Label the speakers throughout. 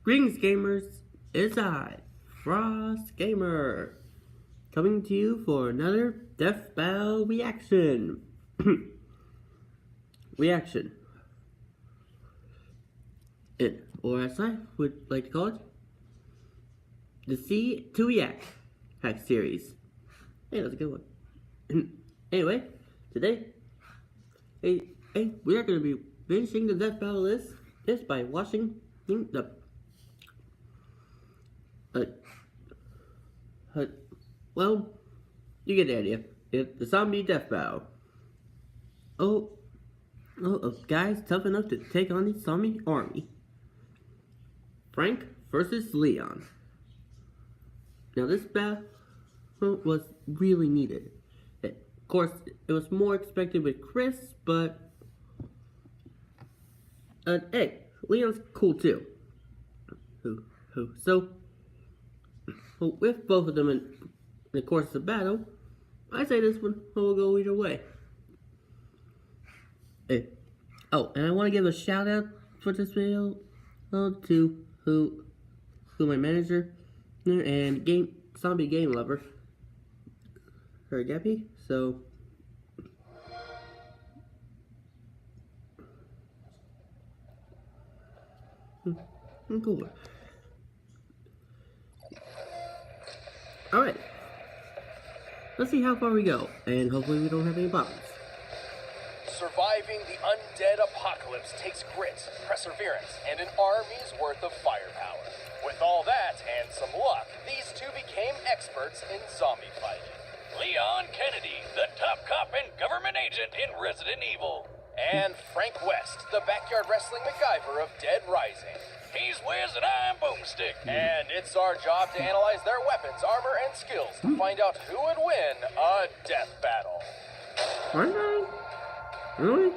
Speaker 1: Greetings, gamers. It's I, Frost Gamer, coming to you for another Death Battle reaction. Reaction. Or as I would like to call it, the C2 React hack series. Hey, that's a good one. Anyway, today, we are going to be finishing the Death Battle list by watching the well, you get the idea. It's the zombie death battle. Of guys tough enough to take on the zombie army. Frank versus Leon. Now this battle was really needed. Of course, it was more expected with Chris, but hey, Leon's cool too. So with both of them in the course of the battle, I say this one will go either way. Hey. Oh, and I want to give a shout out for this video to who my manager and zombie game lover, her Gappy. So cool. Alright, let's see how far we go, and hopefully we don't have any problems.
Speaker 2: Surviving the undead apocalypse takes grit, perseverance, and an army's worth of firepower. With all that and some luck, these two became experts in zombie fighting.
Speaker 3: Leon Kennedy, the top cop and government agent in Resident Evil.
Speaker 2: And Frank West, the backyard wrestling MacGyver of Dead Rising.
Speaker 3: He's Wiz and I'm Boomstick.
Speaker 2: And it's our job to analyze their weapons, armor, and skills to find out who would win a death battle.
Speaker 1: Really?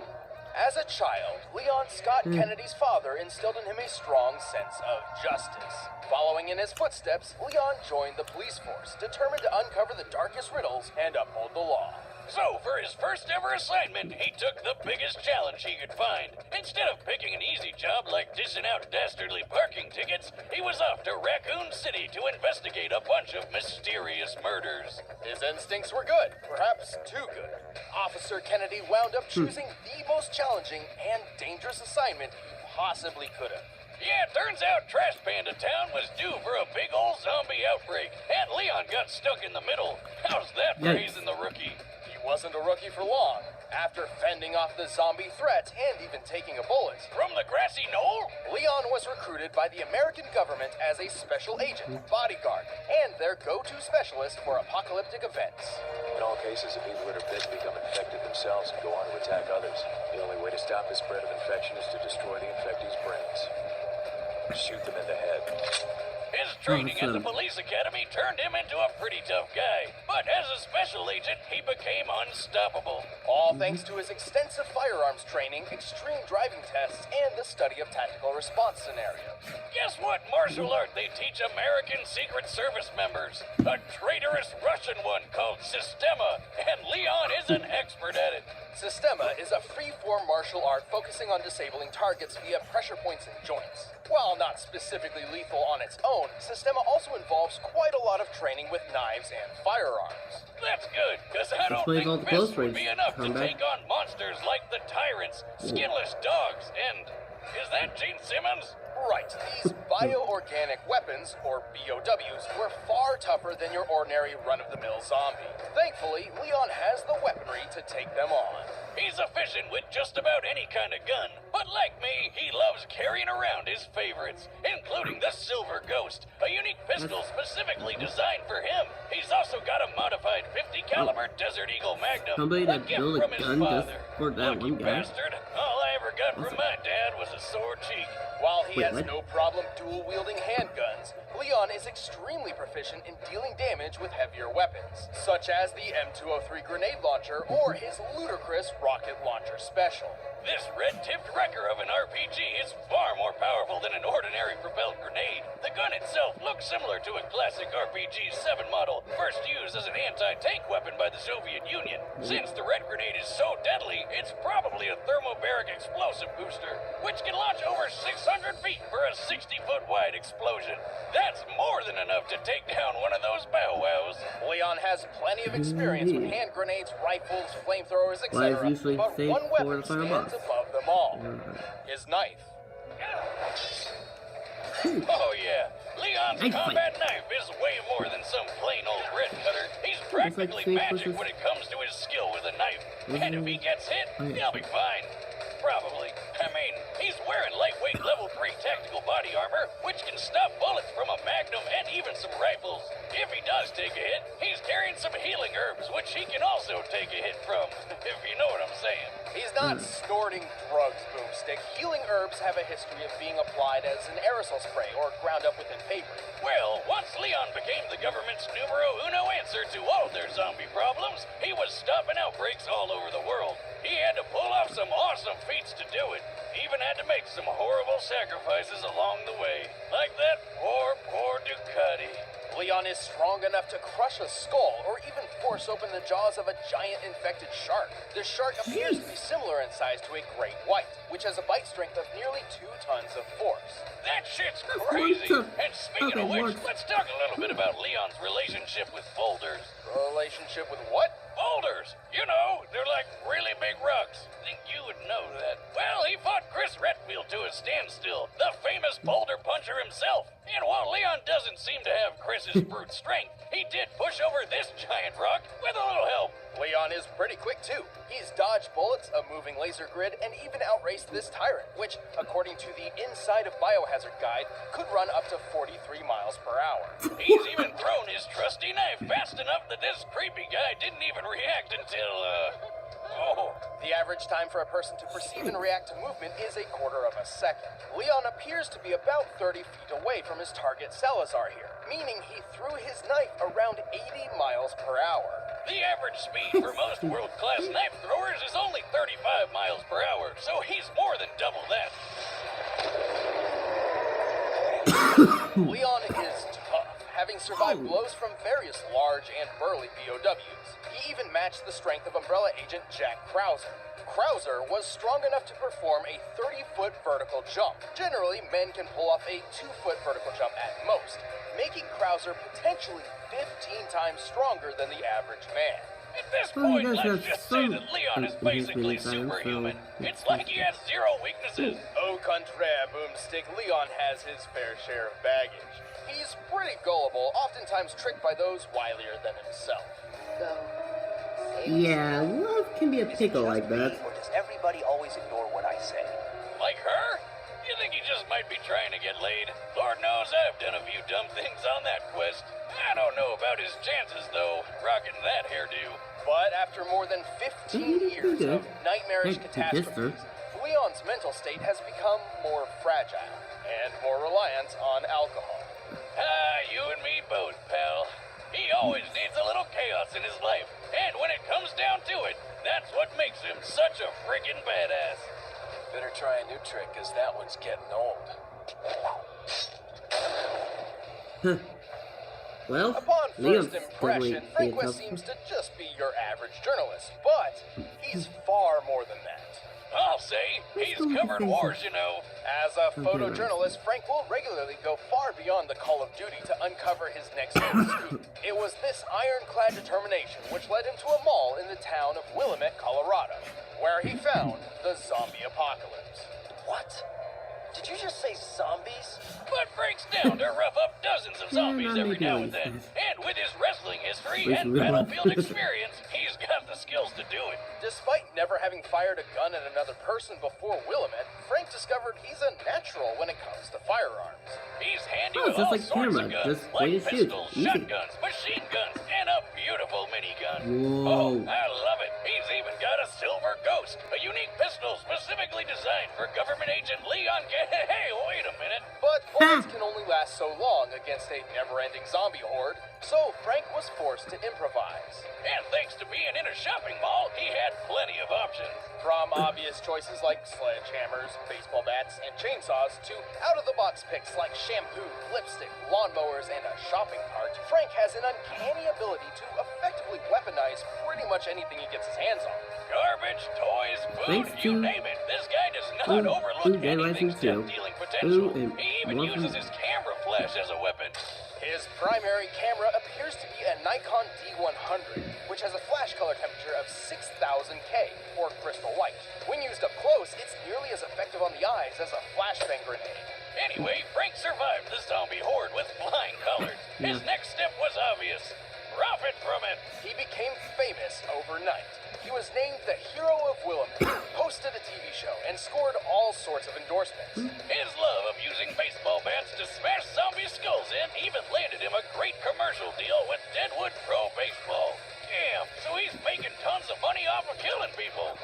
Speaker 2: As a child, Leon Scott Kennedy's father instilled in him a strong sense of justice. Following in his footsteps, Leon joined the police force, determined to uncover the darkest riddles and uphold the law.
Speaker 3: So, for his first ever assignment, he took the biggest challenge he could find. Instead of picking an easy job like dishing out dastardly parking tickets, he was off to Raccoon City to investigate a bunch of mysterious murders.
Speaker 2: His instincts were good, perhaps too good. Officer Kennedy wound up choosing the most challenging and dangerous assignment he possibly could have.
Speaker 3: Yeah, it turns out Trash Panda Town was due for a big old zombie outbreak, and Leon got stuck in the middle. How's that for raising the rookie?
Speaker 2: He wasn't a rookie for long. After fending off the zombie threat and even taking a bullet
Speaker 3: from the grassy knoll,
Speaker 2: Leon was recruited by the American government as a special agent, bodyguard, and their go-to specialist for apocalyptic events.
Speaker 4: In all cases, the people that are bitten become infected themselves and go on to attack others. The only way to stop the spread of infection is to destroy the infectee's brains. Shoot them in the head.
Speaker 3: His training at the police academy turned him into a pretty tough guy. But as a special agent, he became unstoppable.
Speaker 2: All thanks to his extensive firearms training, extreme driving tests, and the study of tactical response scenarios.
Speaker 3: Guess what martial art they teach American Secret Service members? A traitorous Russian one called Sistema, and Leon is an expert at it.
Speaker 2: Sistema is a free-form martial art focusing on disabling targets via pressure points and joints. While not specifically lethal on its own, Sistema also involves quite a lot of training with knives and firearms.
Speaker 3: That's good, because I don't think this would be enough to take on monsters like the Tyrants, Skinless Dogs, and... is that Gene Simmons?
Speaker 2: Right. These bioorganic weapons, or BOWs, were far tougher than your ordinary run-of-the-mill zombie. Thankfully, Leon has the weaponry to take them on.
Speaker 3: He's efficient with just about any kind of gun, but like me, he loves carrying around his favorites, including the Silver Ghost, a unique pistol specifically designed for him. He's also got a modified 50 caliber Desert Eagle Magnum,
Speaker 1: Somebody
Speaker 3: a
Speaker 1: that
Speaker 3: gift
Speaker 1: built a
Speaker 3: from his
Speaker 1: gun just
Speaker 3: father.
Speaker 1: for that
Speaker 3: Lucky
Speaker 1: one guy.
Speaker 3: bastard. All I ever got from my dad was a sore cheek.
Speaker 2: While he has
Speaker 1: what?
Speaker 2: no problem dual-wielding handguns, Leon is extremely proficient in dealing damage with heavier weapons, such as the M203 grenade launcher or his ludicrous rocket launcher special.
Speaker 3: This red-tipped wrecker of an RPG is far more powerful than an ordinary propelled grenade. The gun itself looks similar to a classic RPG-7 model, first used as an anti-tank weapon by the Soviet Union. Since the red grenade is so deadly, it's probably a thermobaric explosive booster, which can launch over 600 feet for a a 60-foot wide explosion. That's more than enough to take down one of those bow wows.
Speaker 2: Leon has plenty of experience with hand grenades, rifles, flamethrowers,
Speaker 1: Why is
Speaker 2: etc.
Speaker 1: usually
Speaker 2: But
Speaker 1: safe
Speaker 2: one
Speaker 1: for
Speaker 2: weapon
Speaker 1: the final
Speaker 2: stands
Speaker 1: boss?
Speaker 2: above them all. His knife.
Speaker 3: Oh yeah, Leon's
Speaker 1: Knife
Speaker 3: combat knife is way more than some plain old red cutter. He's practically
Speaker 1: Snake
Speaker 3: magic
Speaker 1: versus-
Speaker 3: when it comes to his skill with a knife. And if he gets hit,
Speaker 1: Oh, yeah.
Speaker 3: he'll be fine. Probably. I mean, he's wearing lightweight level 3 tactical body armor, which can stop bullets from a magnum and even some rifles. If he does take a hit, he's carrying some healing herbs, which he can also take a hit from, if you know what I'm saying.
Speaker 2: He's not snorting drugs, Boomstick. Healing herbs have a history of being applied as an aerosol spray or ground up within paper.
Speaker 3: Well, once Leon became the government's numero uno answer to all their zombie problems, he was stopping outbreaks all over the world. He had to pull off some awesome feats to do it. Even had to make some horrible sacrifices along the way. Like that poor Ducati.
Speaker 2: Leon is strong enough to crush a skull or even force open the jaws of a giant infected shark. The shark appears to be similar in size to a great white, which has a bite strength of nearly 2 tons of force.
Speaker 3: That shit's crazy.
Speaker 1: What the-
Speaker 3: And speaking of
Speaker 1: Okay,
Speaker 3: which,
Speaker 1: what?
Speaker 3: let's talk a little bit about Leon's relationship with boulders.
Speaker 2: Relationship with what?
Speaker 3: Boulders! You know, they're like really big rocks. Think you would know that. Well, he fought Chris Redfield to a standstill, the famous boulder puncher himself. And while Leon doesn't seem to have Chris's brute strength, he did push over this giant rock with a little help.
Speaker 2: Leon is pretty quick too. He's dodged bullets, a moving laser grid, and even outraced this tyrant, which, according to the Inside of Biohazard guide, could run up to 43 miles per hour.
Speaker 3: He's even thrown his trusty knife fast enough that this creepy guy didn't even react until,
Speaker 2: The average time for a person to perceive and react to movement is a quarter of a second. Leon appears to be about 30 feet away from his target Salazar here, meaning he threw his knife around 80 miles per hour.
Speaker 3: The average speed for most world-class knife throwers is only 35 miles per hour, so he's more than double that.
Speaker 2: Leon is tough, having survived blows from various large and burly BOWs. He even matched the strength of Umbrella agent Jack Krauser. Krauser was strong enough to perform a 30-foot vertical jump. Generally, men can pull off a 2-foot vertical jump at most, making Krauser potentially 15 times stronger than the average man.
Speaker 3: At this
Speaker 1: Well, he
Speaker 3: point,
Speaker 1: does
Speaker 3: let's
Speaker 1: have
Speaker 3: just say
Speaker 1: some
Speaker 3: that Leon is
Speaker 1: in his
Speaker 3: basically
Speaker 1: design, so
Speaker 3: superhuman.
Speaker 1: it's
Speaker 3: It's like he has zero weaknesses.
Speaker 2: Au contraire, Boomstick, Leon has his fair share of baggage. He's pretty gullible, oftentimes tricked by those wilier than himself.
Speaker 1: Yeah, love can be a pickle like that.
Speaker 5: Or does everybody always ignore what I say?
Speaker 3: Like her? You think he just might be trying to get laid? Lord knows I've done a few dumb things on that quest. I don't know about his chances, though, rocking that hairdo.
Speaker 2: But after more than 15 years of nightmarish
Speaker 1: Thank you, sister.
Speaker 2: catastrophes, Leon's mental state has become more fragile and more reliant on alcohol.
Speaker 3: Ah, you and me both, pal. He always needs a little chaos in his life, and when it comes down to it, that's what makes him such a friggin' badass.
Speaker 4: Better try a new trick, cause that one's getting old.
Speaker 1: Well,
Speaker 2: Upon
Speaker 1: Leon's
Speaker 2: first
Speaker 1: definitely
Speaker 2: impression,
Speaker 1: being
Speaker 2: Franquist
Speaker 1: tough.
Speaker 2: seems to just be your average journalist, but he's far more than that.
Speaker 3: I'll say, he's covered wars, you know.
Speaker 2: As a photojournalist, Frank will regularly go far beyond the call of duty to uncover his next big scoop. It was this ironclad determination which led him to a mall in the town of Willamette, Colorado, where he found the zombie apocalypse.
Speaker 5: What? Did you just say zombies?
Speaker 3: But Frank's down to rough up dozens of zombies
Speaker 1: not
Speaker 3: every
Speaker 1: maybe
Speaker 3: now
Speaker 1: like
Speaker 3: and then.
Speaker 1: that.
Speaker 3: And with his wrestling history
Speaker 1: With
Speaker 3: and
Speaker 1: real-
Speaker 3: battlefield experience, he's got the skills to do it.
Speaker 2: Despite never having fired a gun at another person before Willamette, Frank discovered he's a natural when it comes to firearms.
Speaker 3: He's handy
Speaker 1: Oh,
Speaker 3: with
Speaker 1: just
Speaker 3: all
Speaker 1: like
Speaker 3: sorts
Speaker 1: camera,
Speaker 3: of guns,
Speaker 1: just
Speaker 3: like
Speaker 1: point and shoot.
Speaker 3: pistols,
Speaker 1: Easy.
Speaker 3: shotguns, machine guns, and a beautiful minigun.
Speaker 1: Whoa.
Speaker 3: Oh, I love it. He's even got a Silver Ghost, a unique pistol specifically designed for government agent Leon. Hey, wait a minute.
Speaker 2: But bullets can only last so long against a never-ending zombie horde, so Frank was forced to improvise.
Speaker 3: And thanks to being in a shopping mall, he had plenty of options.
Speaker 2: From obvious choices like sledgehammers, baseball bats, and chainsaws to out-of-the-box picks like shampoo, lipstick, lawnmowers, and a shopping cart, Frank has an uncanny ability to effectively weaponize pretty much anything he gets his hands on.
Speaker 3: Garbage, toys, food,
Speaker 1: Thanks
Speaker 3: you
Speaker 1: to
Speaker 3: name it. This guy does not
Speaker 1: Food
Speaker 3: overlook
Speaker 1: Dead Rising
Speaker 3: anything's
Speaker 1: 2.
Speaker 3: dealing potential. potential.
Speaker 1: Ooh, and
Speaker 3: He even
Speaker 1: more
Speaker 3: uses
Speaker 1: from-
Speaker 3: his camera flash as a weapon.
Speaker 2: His primary camera appears to be a Nikon D100, which has a flash color temperature of 6000K, or crystal white. When used up close, it's nearly as effective on the eyes as a flashbang grenade.
Speaker 3: Anyway, Frank survived the zombie horde with flying colors. His
Speaker 1: Yeah.
Speaker 3: next step was obvious. Profit from it.
Speaker 2: He became famous overnight. He was named the Hero of Willamette, hosted a TV show, and scored all sorts of endorsements.
Speaker 3: His love of using baseball bats to smash zombie skulls in even landed him a great commercial deal with Deadwood Pro Baseball. Damn, so he's making tons of money off of killing people.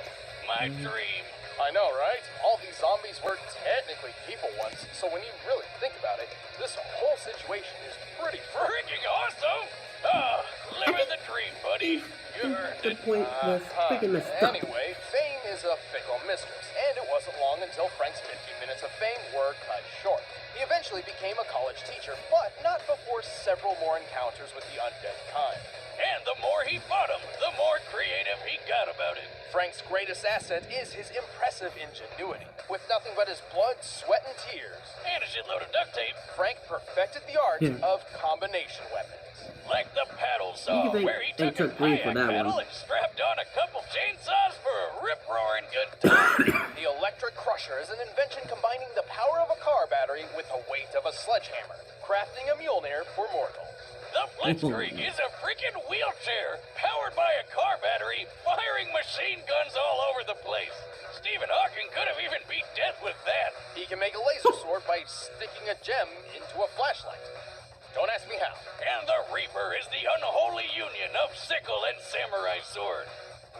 Speaker 3: My dream.
Speaker 2: I know, right? All these zombies were technically people once, so when you really think about it, this whole situation is pretty
Speaker 3: Freaking awesome! Ah, living the dream, buddy. You earned
Speaker 1: The
Speaker 3: it.
Speaker 1: point was freaking messed up.
Speaker 2: Anyway, fame is a fickle mistress, and it wasn't long until Frank's 15 minutes of fame were cut short. He eventually became a college teacher, but not before several more encounters with the undead kind.
Speaker 3: And the more he fought him, the more creative he got about it.
Speaker 2: Frank's greatest asset is his impressive ingenuity. With nothing but his blood, sweat, and tears,
Speaker 3: And a shitload of duct tape,
Speaker 2: Frank perfected the art
Speaker 1: Yeah.
Speaker 2: of combination weapons.
Speaker 3: like the paddle saw,
Speaker 1: You can
Speaker 3: where he
Speaker 1: thank
Speaker 3: took a
Speaker 1: Green for
Speaker 3: kayak
Speaker 1: that
Speaker 3: paddle
Speaker 1: one.
Speaker 3: and strapped on a couple chainsaws for a rip-roaring good time.
Speaker 2: The electric crusher is an invention combining the power of a car battery with the weight of a sledgehammer, crafting a Mjolnir for mortals.
Speaker 3: The Blitzkrieg is a freaking wheelchair, powered by a car battery, firing machine guns all over the place. Stephen Hawking could have even beat death with that.
Speaker 2: He can make a laser sword by sticking a gem into a flashlight. Don't ask me how.
Speaker 3: And the Reaper is the unholy union of sickle and samurai sword.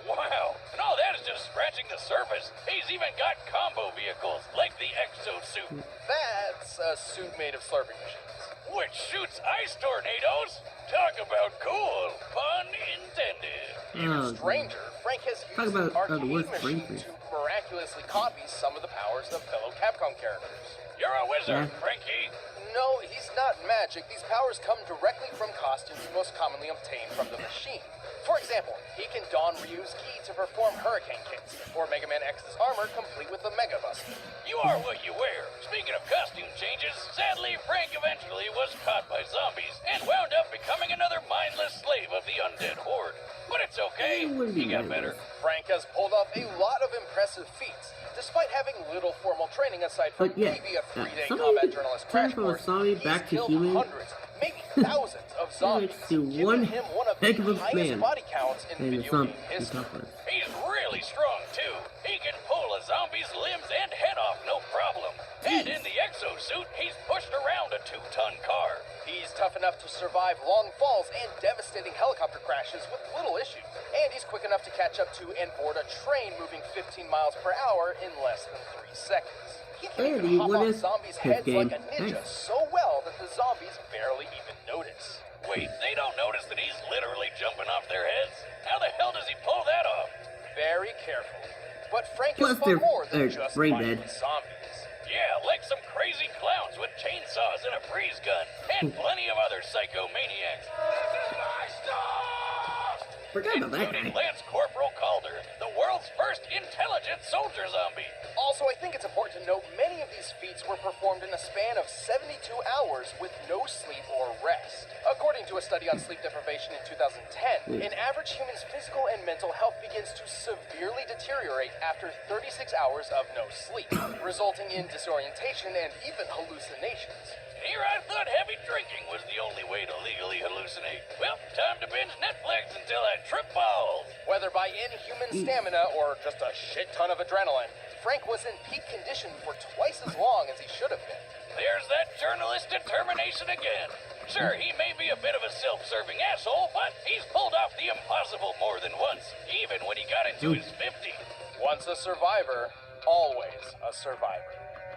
Speaker 3: Wow, and all that is just scratching the surface. He's even got combo vehicles, like the exosuit,
Speaker 2: That's a suit made of slurping machines.
Speaker 3: which shoots ice tornadoes. Talk about cool, pun intended.
Speaker 1: Oh,
Speaker 2: Stranger, Frank has
Speaker 1: Talk
Speaker 2: used
Speaker 1: about,
Speaker 2: an arcade
Speaker 1: the worst
Speaker 2: machine
Speaker 1: strangers.
Speaker 2: to miraculously copy some of the powers of fellow Capcom characters.
Speaker 3: You're a wizard,
Speaker 1: Yeah.
Speaker 3: Frankie.
Speaker 2: No, he's not magic. These powers come directly from costumes most commonly obtained from the machine. For example, he can don Ryu's ki to perform hurricane kicks, or Mega Man X's armor complete with the Mega Buster.
Speaker 3: You are what you wear. Speaking of costume changes, sadly, Frank eventually was caught by zombies and wound up becoming another mindless slave of the undead horde. But it's okay.
Speaker 1: It wouldn't be
Speaker 3: He got
Speaker 1: mindless.
Speaker 3: better.
Speaker 2: Frank has pulled off a lot of impressive feats, despite having little formal training aside from
Speaker 1: But yeah,
Speaker 2: maybe a 3-day
Speaker 1: somebody
Speaker 2: combat journalist
Speaker 1: turn
Speaker 2: crash
Speaker 1: from a
Speaker 2: course.
Speaker 1: zombie
Speaker 2: He's
Speaker 1: back to
Speaker 2: killed
Speaker 1: human.
Speaker 2: hundreds, maybe thousands of zombies,
Speaker 1: makes you
Speaker 2: giving
Speaker 1: one
Speaker 2: him one of
Speaker 1: heck
Speaker 2: the
Speaker 1: of a
Speaker 2: highest
Speaker 1: man.
Speaker 2: body counts in
Speaker 1: And the
Speaker 2: video
Speaker 1: zombie
Speaker 2: game history.
Speaker 3: He's really strong, too. He can pull a zombie's limbs and head off, no problem. And in the exosuit, he's pushed around a 2-ton car.
Speaker 2: He's tough enough to survive long falls and devastating helicopter crashes with little issues. And he's quick enough to catch up to and board a train moving 15 miles per hour in less than 3 seconds. He can
Speaker 1: Hey,
Speaker 2: even hop
Speaker 1: what
Speaker 2: off
Speaker 1: is
Speaker 2: zombies'
Speaker 1: his
Speaker 2: heads
Speaker 1: game?
Speaker 2: like a ninja
Speaker 1: Nice.
Speaker 2: so well that the zombies barely even notice.
Speaker 3: Wait, they don't notice that he's literally jumping off their heads? How the hell does he pull that off?
Speaker 2: Very careful. But Frank
Speaker 1: Plus
Speaker 2: is far
Speaker 1: they're,
Speaker 2: more than just
Speaker 1: brain
Speaker 2: fighting
Speaker 1: dead.
Speaker 2: with zombies.
Speaker 3: Yeah, like some crazy clowns with chainsaws and a freeze gun, and plenty of other psychomaniacs. This is my stuff!
Speaker 1: Forgot about that
Speaker 3: Including
Speaker 1: guy.
Speaker 3: Lance Corporal Calder, the world's first intelligent soldier zombie.
Speaker 2: Also, I think it's important to note many of these feats were performed in a span of 72 hours with no sleep or rest. According to a study on sleep deprivation in 2010, an average human's physical and mental health begins to severely deteriorate after 36 hours of no sleep, resulting in disorientation and even hallucinations.
Speaker 3: Here I thought heavy drinking was the only way to legally hallucinate. Well, time to binge Netflix until I trip balls.
Speaker 2: Whether by inhuman stamina or just a shit ton of adrenaline, Frank was in peak condition for twice as long as he should have been.
Speaker 3: There's that journalist determination again. Sure, he may be a bit of a self-serving asshole, but he's pulled off the impossible more than once, even when he got into his 50s.
Speaker 2: Once a survivor, always a survivor.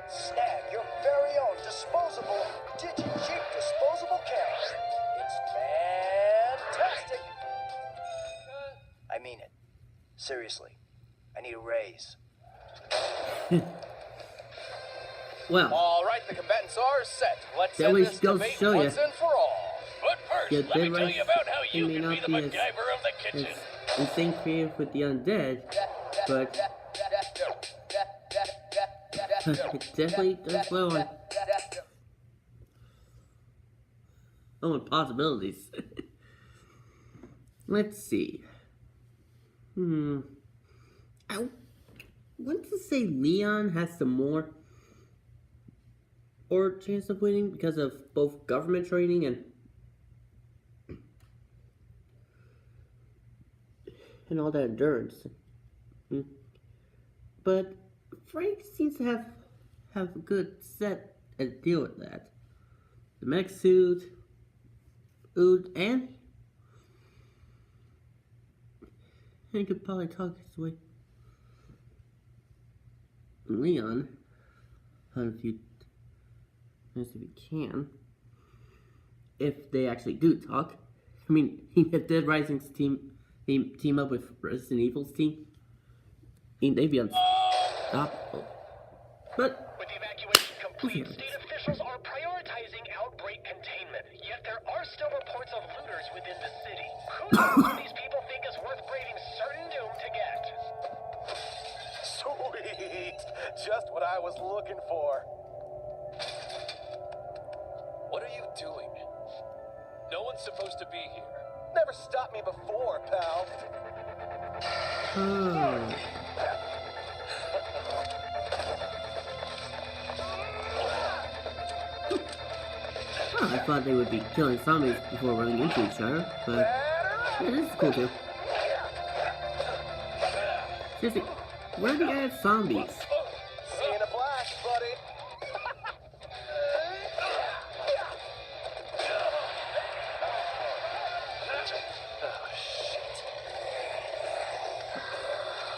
Speaker 5: Snag your very own disposable, digi-cheap disposable camera. It's fantastic. I mean it. Seriously. I need a raise.
Speaker 1: Well,
Speaker 2: All right, the combatants are set. Let's
Speaker 1: That
Speaker 2: end
Speaker 1: was
Speaker 2: this
Speaker 1: goes
Speaker 2: debate
Speaker 1: show ya.
Speaker 2: once and for all.
Speaker 3: But first,
Speaker 1: Yeah,
Speaker 3: let me
Speaker 1: that
Speaker 3: tell
Speaker 1: right
Speaker 3: you about how you
Speaker 1: may
Speaker 3: can be
Speaker 1: not
Speaker 3: the
Speaker 1: be as-
Speaker 3: MacGyver of the kitchen.
Speaker 1: it's insane creative with the undead, but It definitely does well on possibilities. Let's see. I want to say Leon has some more or chance of winning because of both government training and all that endurance. But Frank seems to have a good set and deal with that. The mech suit, Ood, and he could probably talk his way. Leon, if he can, if they actually do talk. I mean, if Dead Rising's team up with Resident Evil's team, they'd be unstoppable. But
Speaker 6: with the evacuation complete, state officials are prioritizing outbreak containment. Yet there are still reports of looters within the city. Who knows what these people think is worth braving certain doom to get?
Speaker 5: Sweet! Just what I was looking for.
Speaker 4: What are you doing? No one's supposed to be here.
Speaker 5: Never stopped me before, pal.
Speaker 1: I thought they would be killing zombies before running into each other, but yeah, this is cool too. Seriously, where do they add zombies?
Speaker 5: See you in a flash, buddy.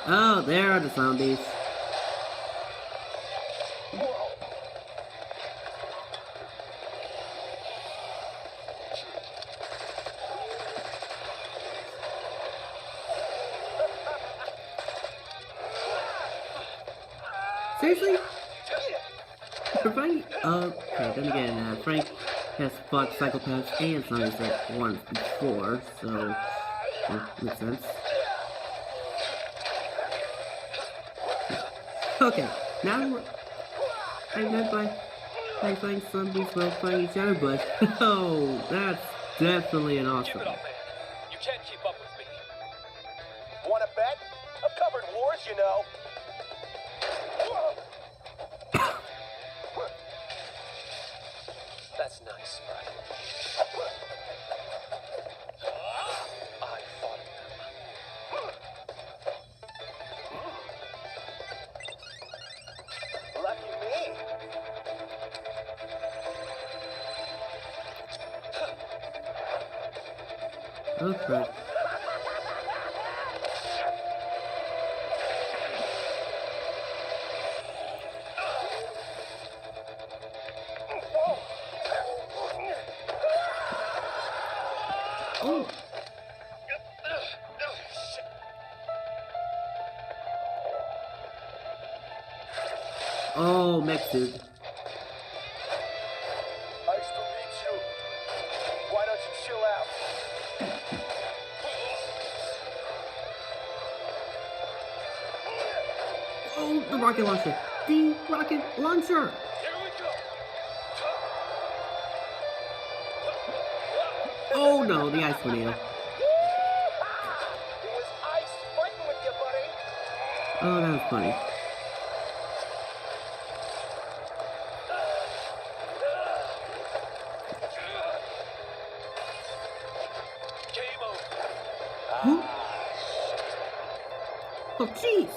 Speaker 1: Oh, there are the zombies. Seriously? Frank, okay, then again, Frank has fought psychopaths and zombies at once before, so makes sense. Okay, now I meant by fighting zombies while fighting each other, but oh, that's definitely an awesome.
Speaker 4: Give it up, man. You can't keep up with me.
Speaker 5: Wanna bet? I've covered wars, you know.
Speaker 4: That's nice, right? I fought them.
Speaker 5: Lucky me.
Speaker 1: Oh crap. Oh. Oh, mech suit.
Speaker 5: Nice to meet you. Why don't you chill out?
Speaker 1: Oh, the rocket launcher. The rocket launcher.
Speaker 4: Here we go.
Speaker 1: Oh no, the ice tornado.
Speaker 5: It was ice fighting with you, buddy.
Speaker 1: Oh, that was funny.
Speaker 4: Game over.
Speaker 1: Huh? Oh, jeez.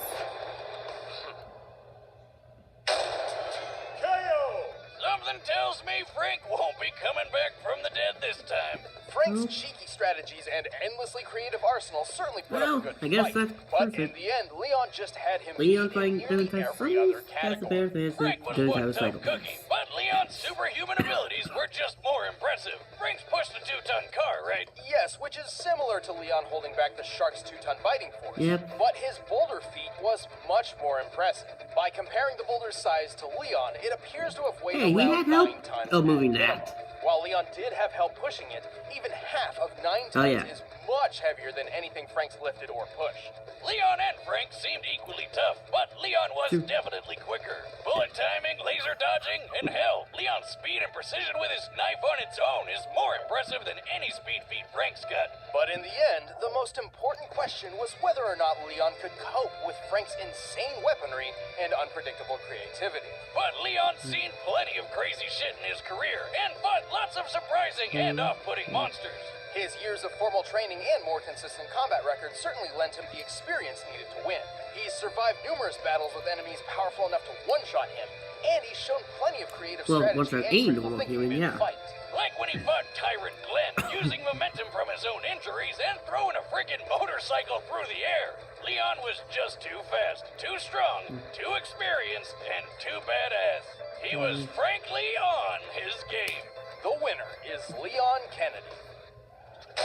Speaker 3: Something tells me Frank won't be coming back from the dead this time.
Speaker 2: Frank's cheeky strategies and endlessly creative arsenal certainly put
Speaker 1: Well,
Speaker 2: up a good
Speaker 1: I guess
Speaker 2: fight.
Speaker 1: that's
Speaker 2: But in
Speaker 1: perfect.
Speaker 2: the end, Leon just had him
Speaker 1: Leon
Speaker 2: beat
Speaker 1: fighting
Speaker 2: in nearly
Speaker 1: different types of
Speaker 2: every
Speaker 1: zombies,
Speaker 2: other
Speaker 1: that's the bear
Speaker 2: category.
Speaker 1: fans
Speaker 3: Frank
Speaker 1: that
Speaker 3: was
Speaker 1: don't
Speaker 3: one
Speaker 1: have a
Speaker 3: tough
Speaker 1: psychopath.
Speaker 3: cookie, but Leon's superhuman abilities were just more impressive. Frank's pushed a 2-ton car, right?
Speaker 2: Yes, which is similar to Leon holding back the shark's 2-ton biting force.
Speaker 1: Yep.
Speaker 2: But his boulder feat was much more impressive. By comparing the boulder's size to Leon, it appears to have weighed
Speaker 1: Hey, he
Speaker 2: around
Speaker 1: had help.
Speaker 2: 9 tons.
Speaker 1: Oh, moving
Speaker 2: minimum.
Speaker 1: that.
Speaker 2: While Leon did have help pushing it, even half of 9 tons
Speaker 1: Oh, yeah.
Speaker 2: is much heavier than anything Frank's lifted or pushed.
Speaker 3: Leon and Frank seemed equally tough, but Leon was definitely quicker. Bullet timing, laser dodging, and hell, Leon's speed and precision with his knife on its own is more impressive than any speed feat Frank's got.
Speaker 2: But in the end, the most important question was whether or not Leon could cope with Frank's insane weaponry and unpredictable creativity.
Speaker 3: But Leon's seen plenty of crazy shit in his career and fought lots of surprising and off-putting monsters.
Speaker 2: His years of formal training and more consistent combat records certainly lent him the experience needed to win. He's survived numerous battles with enemies powerful enough to one-shot him, and he's shown plenty of creative
Speaker 1: once
Speaker 2: strategy
Speaker 1: I've
Speaker 2: and
Speaker 1: aimed
Speaker 2: critical
Speaker 1: over
Speaker 2: thinking
Speaker 1: here, yeah.
Speaker 2: mid-fight.
Speaker 3: Like when he fought Tyrant Glenn, using momentum from his own injuries and throwing a friggin' motorcycle through the air. Leon was just too fast, too strong, too experienced, and too badass. He was frankly on his game.
Speaker 2: The winner is Leon Kennedy.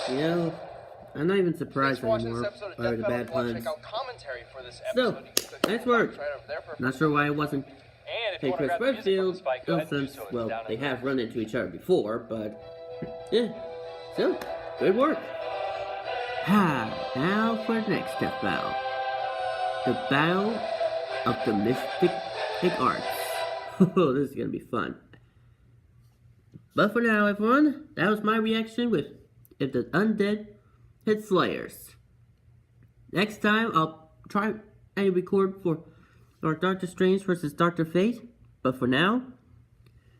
Speaker 1: You know, I'm not even surprised
Speaker 2: Thanks for watching
Speaker 1: anymore
Speaker 2: this episode of
Speaker 1: by the
Speaker 2: Death
Speaker 1: bad
Speaker 2: Battle. If you want to
Speaker 1: puns.
Speaker 2: check out commentary for this
Speaker 1: So,
Speaker 2: episode, you can click
Speaker 1: nice
Speaker 2: the
Speaker 1: work.
Speaker 2: box right over there for
Speaker 1: Not sure why it wasn't
Speaker 2: And if you
Speaker 1: Hey
Speaker 2: want to
Speaker 1: Chris
Speaker 2: grab the music from
Speaker 1: Redfield,
Speaker 2: the spike, go ahead and do
Speaker 1: since,
Speaker 2: so. It's
Speaker 1: well,
Speaker 2: down in
Speaker 1: they
Speaker 2: the
Speaker 1: have run into each other before, but yeah. So, good work. Now for the next Death Battle. The Battle of the Mystic Arts. Oh, this is gonna be fun. But for now, everyone, that was my reaction with If the Undead Hit Slayers. Next time, I'll try and record for Doctor Strange versus Dr. Fate. But for now,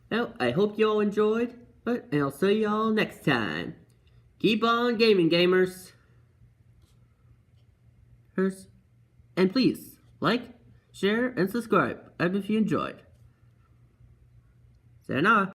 Speaker 1: well, I hope you all enjoyed. And I'll see you all next time. Keep on gaming, gamers. And please, like, share, and subscribe if you enjoyed. Sayonara.